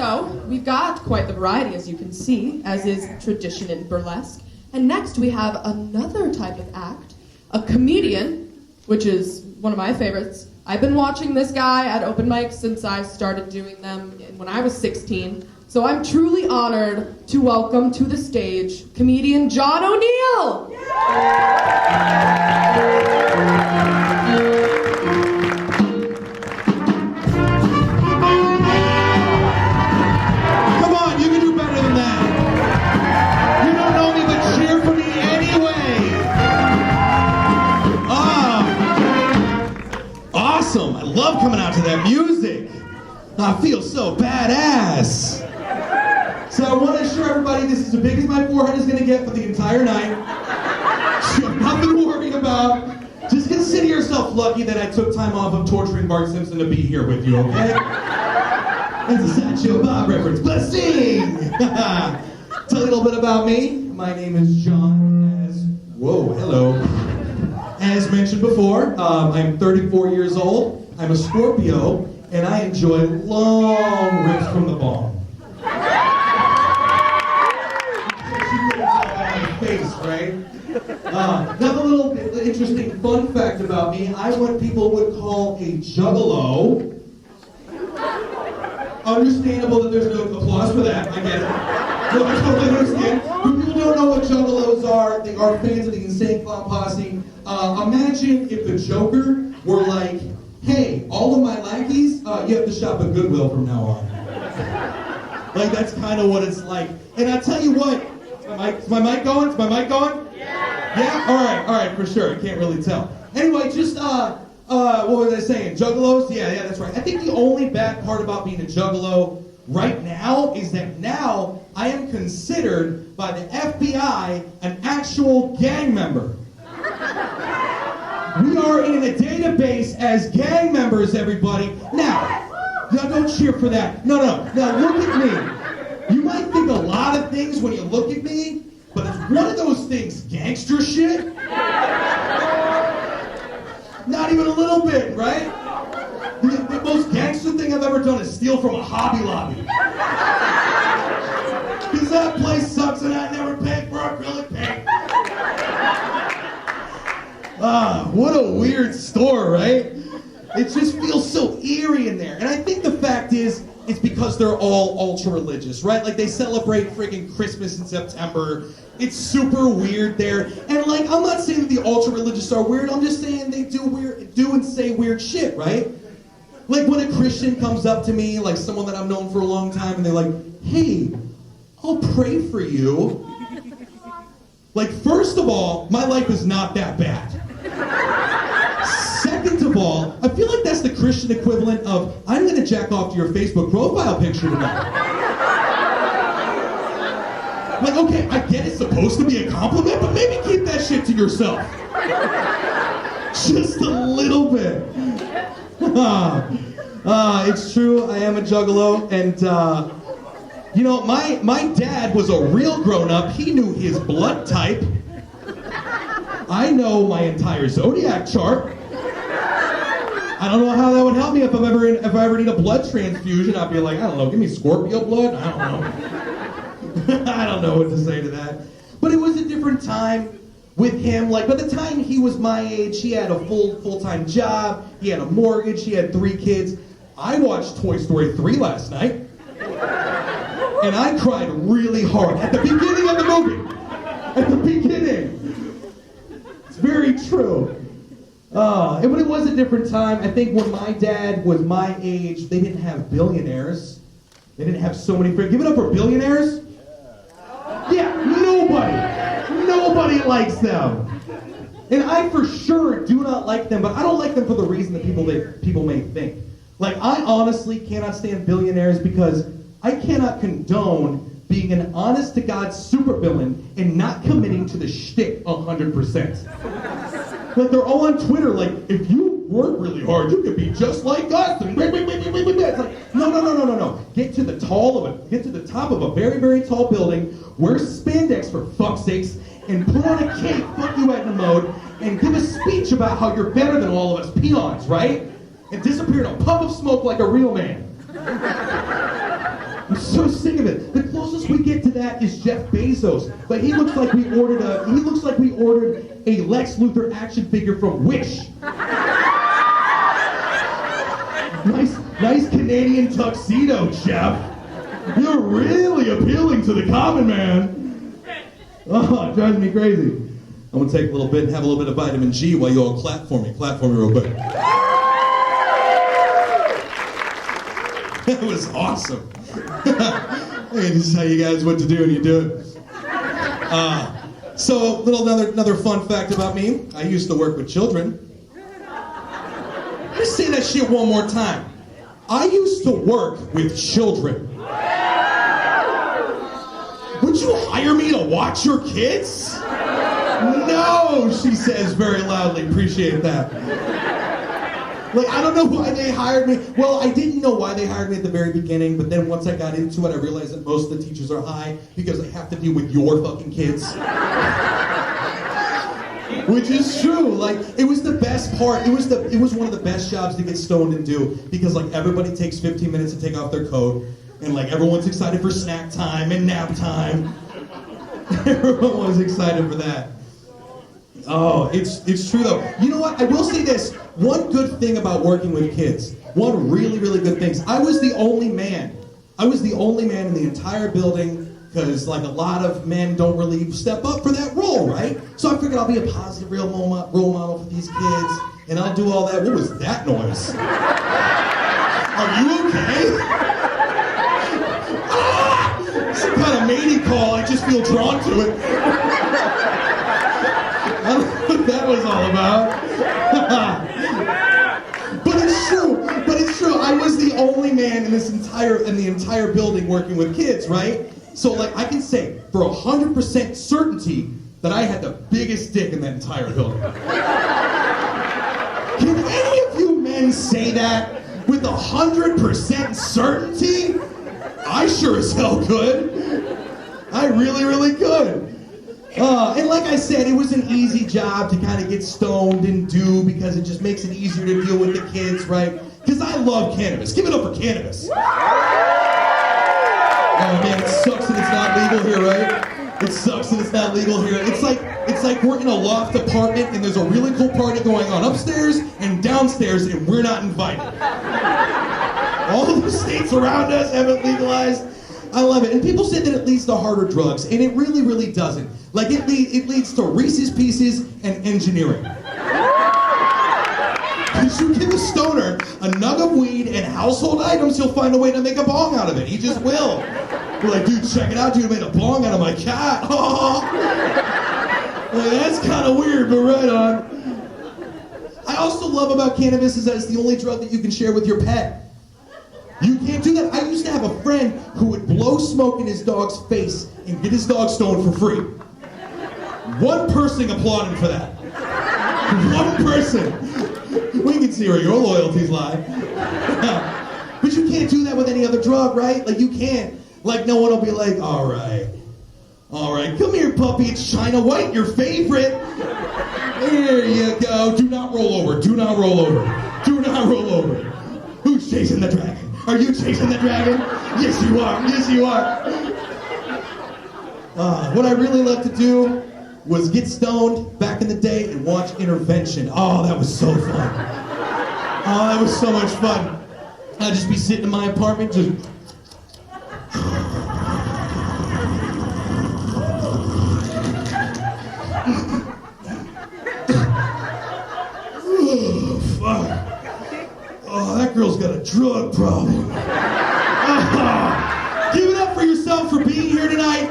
So, we've got quite the variety, as you can see, as is tradition in burlesque. And next we have another type of act, a comedian, which is one of my favorites. I've been watching this guy at open mics since I started doing them when I was 16. So I'm truly honored to welcome to the stage comedian John O'Neill! Come on, you can do better than that. You don't know me, but cheer for me anyway. Awesome. I love coming out to that music. I feel so badass. So I want to assure everybody this is as big as my forehead is going to get for the entire night. You have nothing to worry about. Just consider yourself lucky that I took time off of torturing Bart Simpson to be here with you, okay? That's a Sideshow Bob reference. Blessing! Tell you a little bit about me. My name is John. Hello. As mentioned before, I'm 34 years old. I'm a Scorpio, and I enjoy long rips from the bong. Face, right? Another little interesting fun fact about me, I'm what people would call a juggalo. Understandable that there's no applause for that, I get it. No, I totally understand. If people don't know what juggalos are, they are fans of the Insane Clown Posse. Imagine if the Joker were like, hey, all of my lackeys, you have to shop at Goodwill from now on. Like, that's kind of what it's like. And I'll tell you what, is my mic going? Is my mic going? Yeah? All right, for sure. I can't really tell. Anyway, just, what was I saying? Juggalos? Yeah, that's right. I think the only bad part about being a juggalo right now is that now I am considered by the FBI an actual gang member. We are in a database as gang members, everybody. Now, don't cheer for that. No. Now, look at me. You might think a lot of things when you look at me, but is one of those things gangster shit? Not even a little bit, right? The most gangster thing I've ever done is steal from a Hobby Lobby. Because that place sucks and I never paid for acrylic paint. What a weird store, right? It just feels so eerie in there. And I think the fact is, it's because they're all ultra-religious, right? Like, they celebrate freaking Christmas in September. It's super weird there. And, like, I'm not saying that the ultra-religious are weird. I'm just saying they do and say weird shit, right? Like, when a Christian comes up to me, like someone that I've known for a long time, and they're like, hey, I'll pray for you. Like, first of all, my life is not that bad. Second of all, I feel like that's the Christian equivalent of, I'm going to jack off to your Facebook profile picture tonight. Like, okay, I get it's supposed to be a compliment, but maybe keep that shit to yourself. Just a little bit. It's true, I am a juggalo, and, you know, my dad was a real grown-up. He knew his blood type. I know my entire zodiac chart. I don't know how that would help me if I ever need a blood transfusion. I'd be like, I don't know, give me Scorpio blood? I don't know. I don't know what to say to that. But it was a different time with him. Like, by the time he was my age, he had a full-time job, he had a mortgage, he had 3 kids. I watched Toy Story 3 last night. And I cried really hard at the beginning of the movie. At the beginning. It's very true. And when it was a different time, I think when my dad was my age, they didn't have billionaires. They didn't have so many friends. Give it up for billionaires? Yeah, nobody likes them. And I for sure do not like them, but I don't like them for the reason that people may think. Like, I honestly cannot stand billionaires because I cannot condone being an honest-to-God supervillain and not committing to the shtick 100%. Like, they're all on Twitter, like, if you work really hard, you could be just like us. And it's like, no. Get to the top of a very, very tall building, wear spandex for fuck's sakes, and put on a cape, fuck you Edna mode, and give a speech about how you're better than all of us peons, right? And disappear in a puff of smoke like a real man. I'm so sick of it. The closest we get to that is Jeff Bezos, but he looks like we ordered a Lex Luthor action figure from Wish. Nice Canadian tuxedo, Jeff. You're really appealing to the common man. Oh, it drives me crazy. I'm gonna take a little bit and have a little bit of vitamin G while you all clap for me. Clap for me real quick. That was awesome. Hey, this is how you guys what to do and you do it. So, another fun fact about me. I used to work with children. Let's say that shit one more time. I used to work with children. Would you hire me to watch your kids? No, she says very loudly. Appreciate that. Like, I don't know why they hired me. Well, I didn't know why they hired me at the very beginning, but then once I got into it, I realized that most of the teachers are high because they have to deal with your fucking kids. Which is true. Like, it was the best part. It was one of the best jobs to get stoned and do because, like, everybody takes 15 minutes to take off their coat, and, like, everyone's excited for snack time and nap time. Everyone was excited for that. Oh, it's true though. You know what? I will say this. One good thing about working with kids, one really, really good thing, I was the only man in the entire building because like a lot of men don't really step up for that role, right? So I figured I'll be a positive role model for these kids and I'll do all that. What was that noise? Are you okay? Ah! Some kind of mating call. I just feel drawn to it. I don't know what that was all about. But it's true. I was the only man in the entire building working with kids, right? So like I can say for 100% certainty that I had the biggest dick in that entire building. Can any of you men say that with 100% certainty? I sure as hell could. I really, really could. And like I said, it was an easy job to kind of get stoned and do because it just makes it easier to deal with the kids, right? Because I love cannabis. Give it up for cannabis. Oh man, it sucks that it's not legal here, right? It sucks that it's not legal here. It's like we're in a loft apartment and there's a really cool party going on upstairs and downstairs and we're not invited. All the states around us haven't legalized. I love it. And people say that it leads to harder drugs, and it really, really doesn't. Like, it leads to Reese's Pieces and engineering. Because you give a stoner a nug of weed and household items, he'll find a way to make a bong out of it. He just will. We're like, dude, check it out, dude, I made a bong out of my cat. Like, that's kind of weird, but right on. I also love about cannabis is that it's the only drug that you can share with your pet. You can't do that. I used to have a friend who would blow smoke in his dog's face and get his dog stoned for free. One person applauded for that. One person. We can see where your loyalties lie. But you can't do that with any other drug, right? Like, you can't. Like, no one will be like, all right, come here, puppy, it's China White, your favorite. There you go. Do not roll over. Do not roll over. Do not roll over. Who's chasing the dragon? Are you chasing the dragon? Yes, you are. Yes, you are. What I really loved to do was get stoned back in the day and watch Intervention. Oh, that was so fun. Oh, that was so much fun. I'd just be sitting in my apartment, just... Oh, fuck. Oh, that girl's got a drug problem. Oh, give it up for yourself for being here tonight.